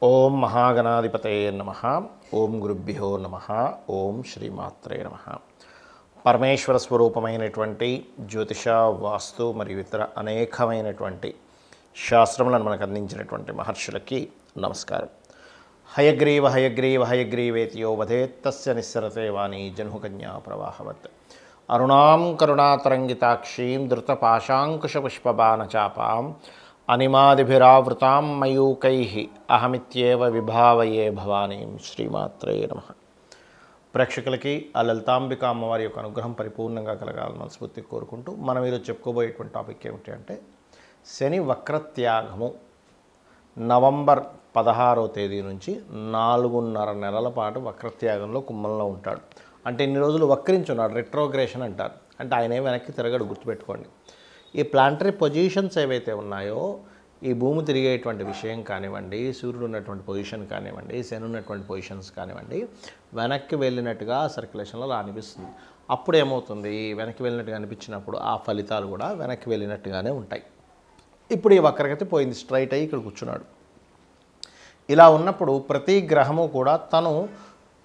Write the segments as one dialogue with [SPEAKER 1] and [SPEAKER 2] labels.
[SPEAKER 1] ఓం మహాగణాధిపతయే నమః. ఓం గురుభ్యో నమః. ఓం శ్రీమాత్రే నమః. పరమేశ్వర స్వరూపమైనటువంటి జ్యోతిష, వాస్తు మరియు ఇతర అనేకమైనటువంటి శాస్త్రములను మనకు అందించినటువంటి మహర్షులకి నమస్కారం. హయగ్రీవ హయగ్రీవ హయగ్రీవేతియో వదేత్ తస్య నిస్సరతే వాణి జన్హుకన్యా ప్రవాహవత్. అరుణాం కరుణాతరంగితాక్షీం ధృతపాశాంకుశపుష్పబాణచాపాం అనిమాదిభిరావృతాం మయూకైః అహమిత్యేవ విభావయే భవానీం. శ్రీమాత్రే నమః. ప్రేక్షకులకి ఆ లలితాంబిక అమ్మవారి యొక్క అనుగ్రహం పరిపూర్ణంగా కలగాలని మనస్ఫూర్తిగా కోరుకుంటూ మనం ఈరోజు చెప్పుకోబోయేటువంటి టాపిక్ ఏమిటి అంటే శని వక్రత్యాగము. నవంబర్ 16వ తేదీ నుంచి 4.5 నెలల పాటు వక్రత్యాగంలో కుంభంలో ఉంటాడు. అంటే ఇన్ని రోజులు వక్రించున్నాడు, రెట్రోగ్రేషన్ అంటారు. అంటే ఆయనే వెనక్కి తిరగడు, గుర్తుపెట్టుకోండి. ఈ ప్లాంటరీ పొజిషన్స్ ఏవైతే ఉన్నాయో, ఈ భూమి తిరిగేటువంటి విషయం కానివ్వండి, సూర్యుడు ఉన్నటువంటి పొజిషన్ కానివ్వండి, శని ఉన్నటువంటి పొజిషన్స్ కానివ్వండి, వెనక్కి వెళ్ళినట్టుగా సర్క్యులేషన్లో అనిపిస్తుంది. అప్పుడు ఏమవుతుంది, వెనక్కి వెళ్ళినట్టుగా అనిపించినప్పుడు ఆ ఫలితాలు కూడా వెనక్కి వెళ్ళినట్టుగానే ఉంటాయి. ఇప్పుడు ఈ వక్రగతి పోయింది, స్ట్రైట్ అయ్యి ఇక్కడ కూర్చున్నాడు. ఇలా ఉన్నప్పుడు ప్రతి గ్రహము కూడా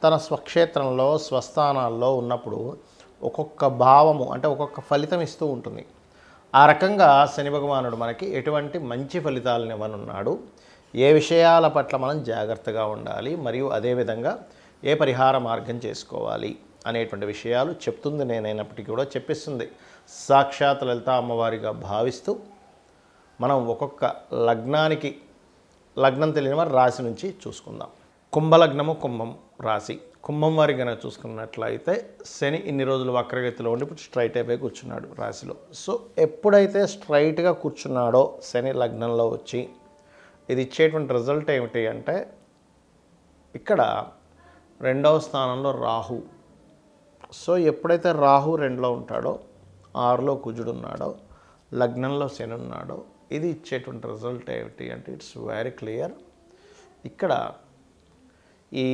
[SPEAKER 1] తన స్వక్షేత్రంలో స్వస్థానాల్లో ఉన్నప్పుడు ఒక్కొక్క భావము అంటే ఒక్కొక్క ఫలితం ఇస్తూ ఉంటుంది. ఆ రకంగా శని భగవానుడు మనకి ఎటువంటి మంచి ఫలితాలను ఇవ్వనున్నాడు, ఏ విషయాల పట్ల మనం జాగ్రత్తగా ఉండాలి, మరియు అదేవిధంగా ఏ పరిహార మార్గం చేసుకోవాలి అనేటువంటి విషయాలు చెప్తుంది. నేనైనప్పటికీ కూడా చెప్పిస్తుంది సాక్షాత్ లలిత అమ్మవారిగా భావిస్తూ మనం ఒక్కొక్క లగ్నానికి, లగ్నం తెలియని వారి రాశి నుంచి చూసుకుందాం. కుంభలగ్నము, కుంభం రాశి. కుంభం వారి కనుక చూసుకున్నట్లయితే శని ఇన్ని రోజులు వక్రగతిలో ఉండి ఇప్పుడు స్ట్రైట్ అయిపోయి కూర్చున్నాడు రాశిలో. సో ఎప్పుడైతే స్ట్రైట్గా కూర్చున్నాడో శని లగ్నంలో వచ్చి ఇది ఇచ్చేటువంటి రిజల్ట్ ఏమిటి అంటే, ఇక్కడ 2వ స్థానంలో రాహు. సో ఎప్పుడైతే రాహు 2లో ఉంటాడో, 6లో కుజుడు ఉన్నాడో, లగ్నంలో శని ఉన్నాడో, ఇది ఇచ్చేటువంటి రిజల్ట్ ఏమిటి అంటే ఇట్స్ వెరీ క్లియర్. ఇక్కడ ఈ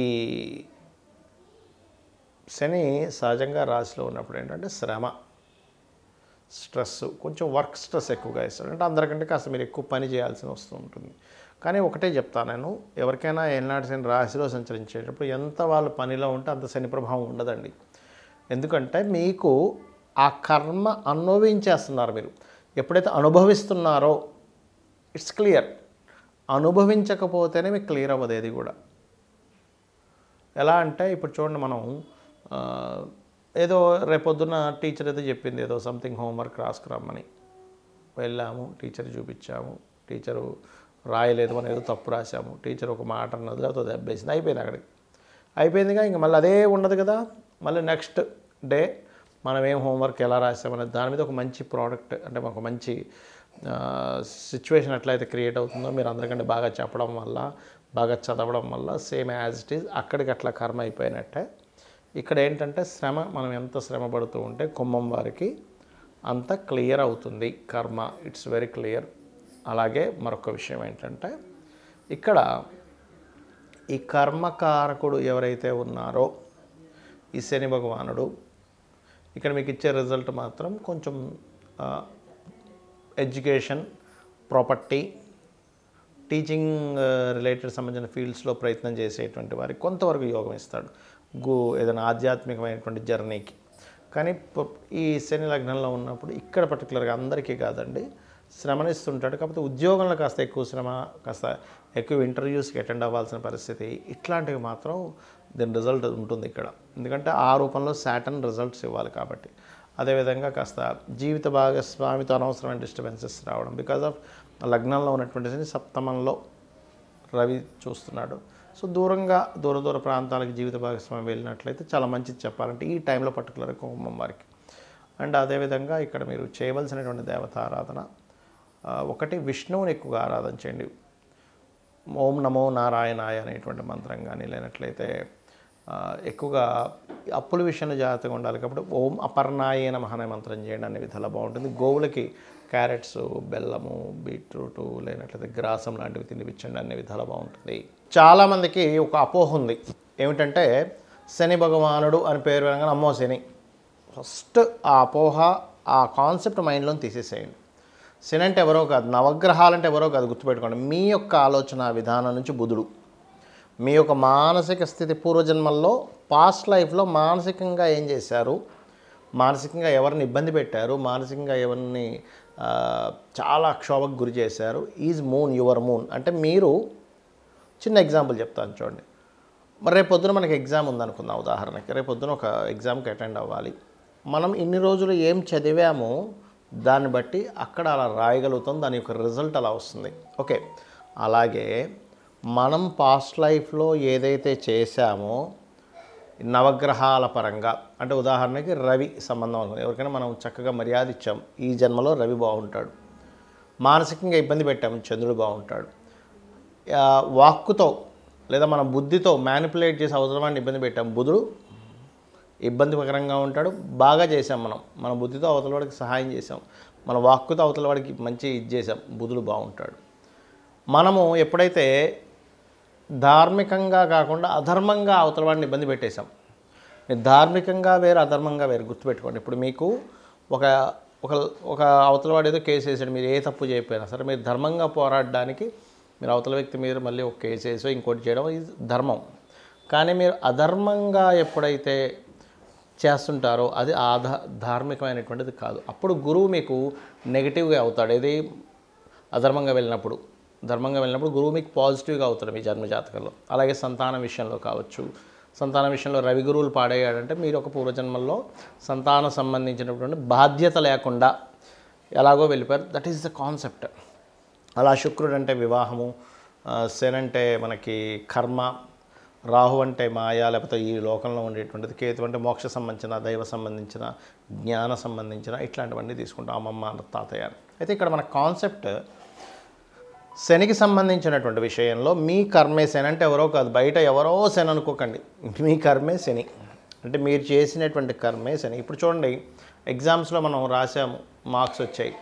[SPEAKER 1] శని సహజంగా రాశిలో ఉన్నప్పుడు ఏంటంటే శ్రమ, స్ట్రెస్, కొంచెం వర్క్ స్ట్రెస్ ఎక్కువగా ఇస్తాడు. అంటే అందరికంటే కాస్త మీరు ఎక్కువ పని చేయాల్సి వస్తూ ఉంటుంది. కానీ ఒకటే చెప్తాను నేను, ఎవరికైనా ఏనాటి శని రాశిలో సంచరించేటప్పుడు ఎంత వాళ్ళు పనిలో ఉంటే అంత శని ప్రభావం ఉండదండి. ఎందుకంటే మీకు ఆ కర్మ అనుభవించేస్తున్నారు. మీరు ఎప్పుడైతే అనుభవిస్తున్నారో ఇట్స్ క్లియర్. అనుభవించకపోతేనే మీకు క్లియర్ అవ్వదు ఏది కూడా. ఎలా అంటే ఇప్పుడు చూడండి, మనం ఏదో రేపొద్దున టీచర్ అయితే చెప్పింది, ఏదో సంథింగ్ హోంవర్క్ రాసుకురమ్మని వెళ్ళాము, టీచర్ చూపించాము, టీచరు రాయలేదు, మనం ఏదో తప్పు రాసాము, టీచర్ ఒక మాట అన్నది లేకపోతే దెబ్బేసింది, అయిపోయింది. అక్కడికి అయిపోయిందిగా, ఇంక మళ్ళీ అదే ఉండదు కదా. మళ్ళీ నెక్స్ట్ డే మనం ఏం హోంవర్క్ ఎలా రాసామనేది దాని మీద ఒక మంచి ప్రోడక్ట్ అంటే ఒక మంచి సిచ్యువేషన్ ఎట్లయితే క్రియేట్ అవుతుందో, మీరు అందరికంటే బాగా చెప్పడం వల్ల, బాగా చదవడం వల్ల సేమ్ యాజ్ ఇట్ ఈజ్ అక్కడికి అట్లా కర్మ అయిపోయినట్టే. ఇక్కడ ఏంటంటే శ్రమ, మనం ఎంత శ్రమ పడుతూ ఉంటే కుంభం వారికి అంత క్లియర్ అవుతుంది కర్మ. It's very clear. అలాగే మరొక విషయం ఏంటంటే, ఇక్కడ ఈ కర్మకారకుడు ఎవరైతే ఉన్నారో ఈ శని భగవానుడు, ఇక్కడ మీకు ఇచ్చే రిజల్ట్ మాత్రం కొంచెం ఎడ్యుకేషన్, ప్రాపర్టీ, టీచింగ్ రిలేటెడ్ సంబంధించిన ఫీల్డ్స్లో ప్రయత్నం చేసేటువంటి వారికి కొంతవరకు యోగం ఇస్తాడు, ఏదైనా ఆధ్యాత్మికమైనటువంటి జర్నీకి. కానీ ఈ శని లగ్నంలో ఉన్నప్పుడు ఇక్కడ పర్టికులర్గా అందరికీ కాదండి, శ్రమనిస్తుంటాడు. కాకపోతే ఉద్యోగంలో కాస్త ఎక్కువ శ్రమ, కాస్త ఎక్కువ ఇంటర్వ్యూస్కి అటెండ్ అవ్వాల్సిన పరిస్థితి, ఇట్లాంటివి మాత్రం దీని రిజల్ట్ ఉంటుంది ఇక్కడ. ఎందుకంటే ఆ రూపంలో సాటర్న్ రిజల్ట్స్ ఇవ్వాలి కాబట్టి. అదేవిధంగా కాస్త జీవిత భాగస్వామితో అనవసరమైన డిస్టర్బెన్సెస్ రావడం, బికాజ్ ఆఫ్ లగ్నంలో ఉన్నటువంటి శని సప్తమంలో రవి చూస్తున్నాడు. సో దూర ప్రాంతాలకు జీవిత భాగస్వామి వెళ్ళినట్లయితే చాలా మంచిది చెప్పాలంటే ఈ టైంలో పర్టికులర్గా కుంభం వారికి. అండ్ అదేవిధంగా ఇక్కడ మీరు చేయవలసినటువంటి దేవత ఆరాధన, ఒకటి విష్ణువుని ఎక్కువగా ఆరాధన చేయండి. ఓం నమో నారాయణాయ అనేటువంటి మంత్రం కానీ, లేనట్లయితే ఎక్కువగా అప్పుల విషయంలో జాగ్రత్తగా ఉండాలి కాబట్టి ఓం అపర్ణాయ నమః అనే మంత్రం చేయండి, అనే విధాలు బాగుంటుంది. గోవులకి క్యారెట్స్, బెల్లము, బీట్రూటు, లేనట్లయితే గ్రాసం లాంటివి తినిపించండి, అనే విధాలు బాగుంటుంది. చాలామందికి ఒక అపోహ ఉంది, ఏమిటంటే శని భగవానుడు అని పేరు వినగానే అమ్మో శని. ఫస్ట్ ఆ అపోహ, ఆ కాన్సెప్ట్ మైండ్లో తీసేసేయండి. శని అంటే ఎవరో కాదు, నవగ్రహాలు అంటే ఎవరో కాదు, గుర్తుపెట్టుకోండి. మీ యొక్క ఆలోచన విధానం నుంచి బుధుడు, మీ యొక్క మానసిక స్థితి పూర్వజన్మల్లో పాస్ట్ లైఫ్లో మానసికంగా ఏం చేశారు, మానసికంగా ఎవరిని ఇబ్బంది పెట్టారు, మానసికంగా ఎవరిని చాలా క్షోభకు గురి చేశారు. ఈజ్ మూన్ యువర్ మూన్ అంటే మీరు చిన్న ఎగ్జాంపుల్ చెప్తాను చూడండి. మరి రేపు పొద్దున మనకి ఎగ్జామ్ ఉందనుకుందాం, ఉదాహరణకి రేపు పొద్దున ఒక ఎగ్జామ్కి అటెండ్ అవ్వాలి. మనం ఇన్ని రోజులు ఏం చదివామో దాన్ని బట్టి అక్కడ అలా రాయగలుగుతాం, దాని యొక్క రిజల్ట్ అలా వస్తుంది. ఓకే, అలాగే మనం పాస్ట్ లైఫ్లో ఏదైతే చేశామో నవగ్రహాల పరంగా, అంటే ఉదాహరణకి రవి సంబంధం అనుకుంది, ఎవరికైనా మనం చక్కగా మర్యాద ఇచ్చాం, ఈ జన్మలో రవి బాగుంటాడు. మానసికంగా ఇబ్బంది పెట్టాం, చంద్రుడు బాగుంటాడు. వాక్కుతో లేదా మన బుద్ధితో మ్యానిపులేట్ చేసి అవసరమాన్ని ఇబ్బంది పెట్టాం, బుధుడు ఇబ్బందికరంగా ఉంటాడు. బాగా చేసాం మన బుద్ధితో అవతల వాడికి సహాయం చేసాం, మన వాక్కుతో అవతల వాడికి మంచి ఇది చేసాం, బుధుడు బాగుంటాడు. మనము ఎప్పుడైతే ధార్మికంగా కాకుండా అధర్మంగా అవతల వాడిని ఇబ్బంది పెట్టేశాం, ధార్మికంగా వేరు అధర్మంగా వేరు గుర్తుపెట్టుకోండి. ఇప్పుడు మీకు ఒక ఒక ఒక అవతల వాడు ఏదో కేసు వేసాడు, మీరు ఏ తప్పు చేయకపోయినా సరే మీరు ధర్మంగా పోరాడడానికి మీరు అవతల వ్యక్తి మీద మళ్ళీ ఒక కేసు వేసో ఇంకోటి చేయడం ఇది ధర్మం. కానీ మీరు అధర్మంగా ఎప్పుడైతే చేస్తుంటారో అది ధార్మికమైనటువంటిది కాదు. అప్పుడు గురువు మీకు నెగిటివ్గా అవుతాడు. ఏది అధర్మంగా వెళ్ళినప్పుడు, ధర్మంగా వెళ్ళినప్పుడు గురువు మీకు పాజిటివ్గా అవుతాడు మీ జన్మజాతకంలో. అలాగే సంతానం విషయంలో కావచ్చు, సంతానం విషయంలో రవి గురువులు పాడయ్యాడంటే మీరు ఒక పూర్వజన్మల్లో సంతానం సంబంధించినటువంటి బాధ్యత లేకుండా ఎలాగో వెళ్ళిపోయారు. That is the concept. అలా శుక్రుడు అంటే వివాహము, శని అంటే మనకి కర్మ, రాహు అంటే మాయా లేకపోతే ఈ లోకంలో ఉండేటువంటిది, కేతు అంటే మోక్ష సంబంధించిన, దైవ సంబంధించిన, జ్ఞాన సంబంధించిన ఇట్లాంటివన్నీ తీసుకుంటాం అమ్మమ్మ తాతయ్య. అయితే ఇక్కడ మన కాన్సెప్ట్ శనికి సంబంధించినటువంటి విషయంలో మీ కర్మే శని అంటే ఎవరో కాదు, బయట ఎవరో శని అనుకోకండి, మీ కర్మే శని అంటే మీరు చేసినటువంటి కర్మే శని. ఇప్పుడు చూడండి, ఎగ్జామ్స్లో మనం రాసాము, మార్క్స్ వచ్చాయి.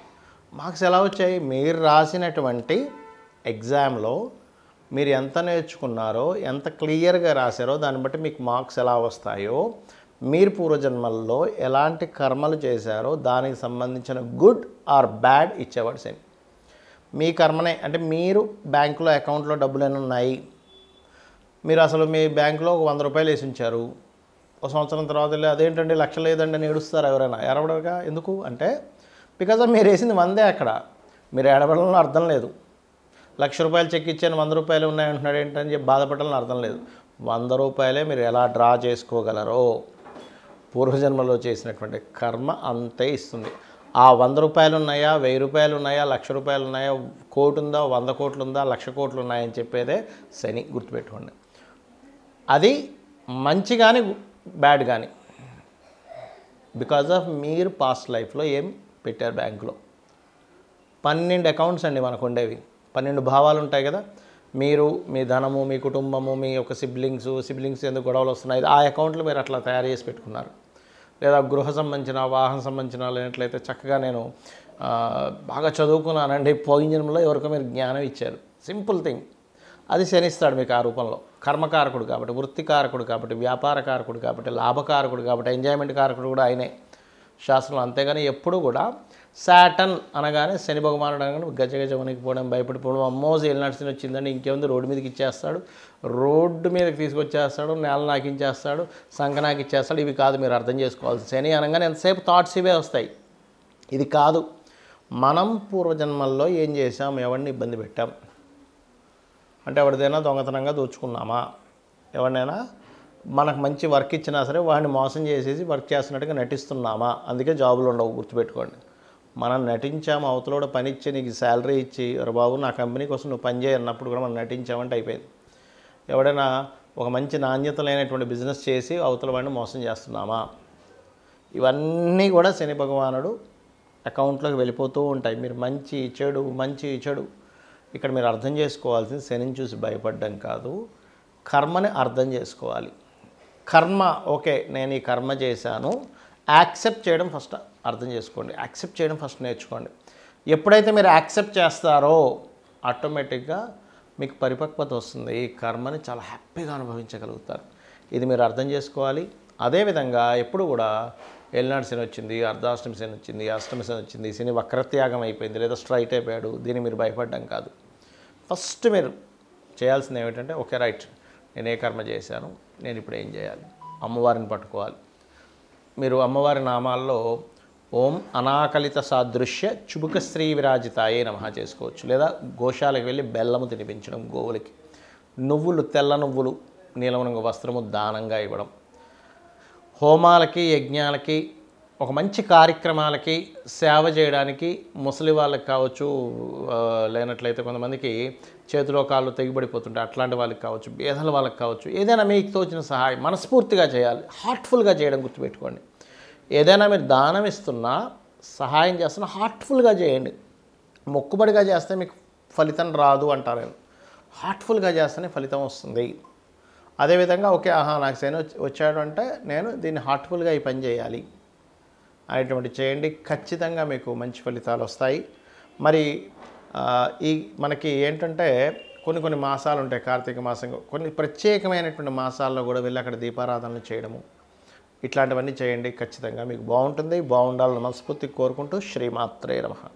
[SPEAKER 1] మార్క్స్ ఎలా వచ్చాయి? మీరు రాసినటువంటి ఎగ్జామ్లో మీరు ఎంత నేర్చుకున్నారో, ఎంత క్లియర్గా రాశారో దాన్ని బట్టి మీకు మార్క్స్ ఎలా వస్తాయో, మీరు పూర్వజన్మల్లో ఎలాంటి కర్మలు చేశారో దానికి సంబంధించిన గుడ్ ఆర్ బ్యాడ్ ఇచ్చేవాడు శని. మీ కర్మనే అంటే మీరు బ్యాంకులో అకౌంట్లో డబ్బులు ఏమైనా ఉన్నాయి, మీరు అసలు మీ బ్యాంకులో ఒక 100 రూపాయలు వేసి ఉంచారు, ఒక సంవత్సరం తర్వాత వెళ్ళి అదేంటండి లక్ష లేదండి అని ఏడుస్తారు ఎవరైనా. ఏడవడగా ఎందుకు అంటే బికాజ్ మీరు వేసింది 100 అక్కడ, మీరు ఏడవడంలో అర్థం లేదు. 1,00,000 రూపాయలు చెక్ ఇచ్చాను 100 రూపాయలు ఉన్నాయంటున్నాడు ఏంటని చెప్పి బాధపడాలని అర్థం లేదు. 100 రూపాయలే మీరు ఎలా డ్రా చేసుకోగలరో పూర్వజన్మలో చేసినటువంటి కర్మ అంతే ఇస్తుంది. ఆ 100 రూపాయలు ఉన్నాయా, 1000 రూపాయలు ఉన్నాయా, 1,00,000 రూపాయలు ఉన్నాయా, కోటి ఉందా, 100 కోట్లు ఉందా, 1,00,000 కోట్లు ఉన్నాయని చెప్పేదే శని. గుర్తుపెట్టుకోండి. అది మంచి కానీ బ్యాడ్ కానీ బికాజ్ ఆఫ్ మీరు పాస్ట్ లైఫ్లో ఏం పెట్టారు బ్యాంకులో. 12 అకౌంట్స్ అండి మనకు ఉండేవి, 12 భావాలు ఉంటాయి కదా. మీరు, మీ ధనము, మీ కుటుంబము, మీ యొక్క సిబ్లింగ్స్ ఎందుకు గొడవలు వస్తున్నాయి, ఆ అకౌంట్లు మీరు అట్లా తయారు చేసి పెట్టుకున్నారు. లేదా గృహ సంబంధించిన, వాహన సంబంధించిన లేనట్లయితే చక్కగా నేను బాగా చదువుకున్నానండి, పోయిన జన్మలో ఎవరికో మీరు జ్ఞానం ఇచ్చారు, సింపుల్ థింగ్. అది శనిస్తాడు మీకు ఆ రూపంలో. కర్మకారకుడు కాబట్టి, వృత్తికారకుడు కాబట్టి, వ్యాపారకారకుడు కాబట్టి, లాభకారకుడు కాబట్టి, ఎంజాయ్మెంట్ కారకుడు కూడా ఆయనే శాస్త్రంలో. అంతేగాని ఎప్పుడు కూడా సాటర్న్ అనగానే శని భగవానుడు అనగానే గజగజ వణికిపోవడం, భయపడిపోవడం, అమ్మో ఏలినాటి వచ్చిందని ఇంకేముంది రోడ్డు మీదకి ఇచ్చేస్తాడు, రోడ్డు మీదకి తీసుకొచ్చేస్తాడు, నేల నాకించేస్తాడు, సంఖ నాకిచ్చేస్తాడు. ఇవి కాదు మీరు అర్థం చేసుకోవాల్సి. శని అనగానే ఎంతసేపు థాట్స్ ఇవే వస్తాయి. ఇది కాదు. మనం పూర్వజన్మల్లో ఏం చేసాం, ఎవరిని ఇబ్బంది పెట్టాం అంటే ఎవరిదైనా దొంగతనంగా దోచుకున్నామా, ఎవరినైనా మనకు మంచి వర్క్ ఇచ్చినా సరే వాడిని మోసం చేసేసి వర్క్ చేస్తున్నట్టుగా నటిస్తున్నామా, అందుకే జాబులు ఉండవు. గుర్తుపెట్టుకోండి. మనం నటించాము, అవతల పని ఇచ్చి నీకు శాలరీ ఇచ్చి బాబు నా కంపెనీ కోసం నువ్వు పని చేయన్నప్పుడు కూడా మనం నటించామంటే అయిపోయింది. ఎవడైనా ఒక మంచి నాణ్యత లేనటువంటి బిజినెస్ చేసి అవతల వాడిని మోసం చేస్తున్నామా, ఇవన్నీ కూడా శని భగవానుడు అకౌంట్లోకి వెళ్ళిపోతూ ఉంటాయి. మీరు మంచి చెడు ఇక్కడ మీరు అర్థం చేసుకోవాల్సింది శనిని చూసి భయపడడం కాదు, కర్మని అర్థం చేసుకోవాలి. కర్మ ఓకే, నేను ఈ కర్మ చేశాను, యాక్సెప్ట్ చేయడం ఫస్ట్ అర్థం చేసుకోండి, యాక్సెప్ట్ చేయడం ఫస్ట్ నేర్చుకోండి. ఎప్పుడైతే మీరు యాక్సెప్ట్ చేస్తారో ఆటోమేటిక్గా మీకు పరిపక్వత వస్తుంది, ఈ కర్మని చాలా హ్యాపీగా అనుభవించగలుగుతారు. ఇది మీరు అర్థం చేసుకోవాలి. అదేవిధంగా ఎప్పుడు కూడా ఏలినాడు శని వచ్చింది, అర్ధాష్టమి శని వచ్చింది, అష్టమి శని వచ్చింది, శని వక్రత్యాగం అయిపోయింది లేదా స్ట్రైట్ అయిపోయాడు, దీన్ని మీరు భయపడడం కాదు. ఫస్ట్ మీరు చేయాల్సింది ఏమిటంటే ఓకే రైట్, నేను ఏ కర్మ చేశాను, నేను ఇప్పుడు ఏం చేయాలి, అమ్మవారిని పట్టుకోవాలి. మీరు అమ్మవారి నామాల్లో ఓం అనాకలిత సాదృశ్య చుబుక శ్రీ విరాజితాయే నమః చేసుకోవచ్చు. లేదా గోశాలకు వెళ్ళి బెల్లము తినిపించడం, గోవులకి నువ్వులు, తెల్ల నువ్వులు, నీలం రంగు వస్త్రము దానంగా ఇవ్వడం, హోమాలకి, యజ్ఞాలకి, ఒక మంచి కార్యక్రమాలకి సేవ చేయడానికి, ముసలి వాళ్ళకి కావచ్చు, లేనట్లయితే కొంతమందికి చేతిలో కాళ్ళు తెగిపడిపోతుంటాయి, అట్లాంటి వాళ్ళకి కావచ్చు, పేదల వాళ్ళకి కావచ్చు, ఏదైనా మీకు తోచిన సహాయం మనస్ఫూర్తిగా చేయాలి, హార్ట్ఫుల్గా చేయడం గుర్తుపెట్టుకోండి. ఏదైనా మీరు దానం ఇస్తున్నా, సహాయం చేస్తున్నా హార్ట్ఫుల్గా చేయండి. మొక్కుబడిగా చేస్తే మీకు ఫలితం రాదు అంటారు నేను. హార్ట్ఫుల్గా చేస్తేనే ఫలితం వస్తుంది. అదేవిధంగా ఓకే, నాకు శని వచ్చాడు అంటే నేను దీన్ని హార్ట్ఫుల్గా ఈ పని చేయాలి అనేటువంటి చేయండి. ఖచ్చితంగా మీకు మంచి ఫలితాలు వస్తాయి. మరి ఈ మనకి ఏంటంటే కొన్ని మాసాలు ఉంటాయి, కార్తీక మాసం, కొన్ని ప్రత్యేకమైనటువంటి మాసాల్లో కూడా వెళ్ళి అక్కడ దీపారాధనలు చేయడము, ఇట్లాంటివన్నీ చేయండి. ఖచ్చితంగా మీకు బాగుంటుంది. బాగుండాలని మనస్ఫూర్తిగా కోరుకుంటూ శ్రీమాత్రే నమః.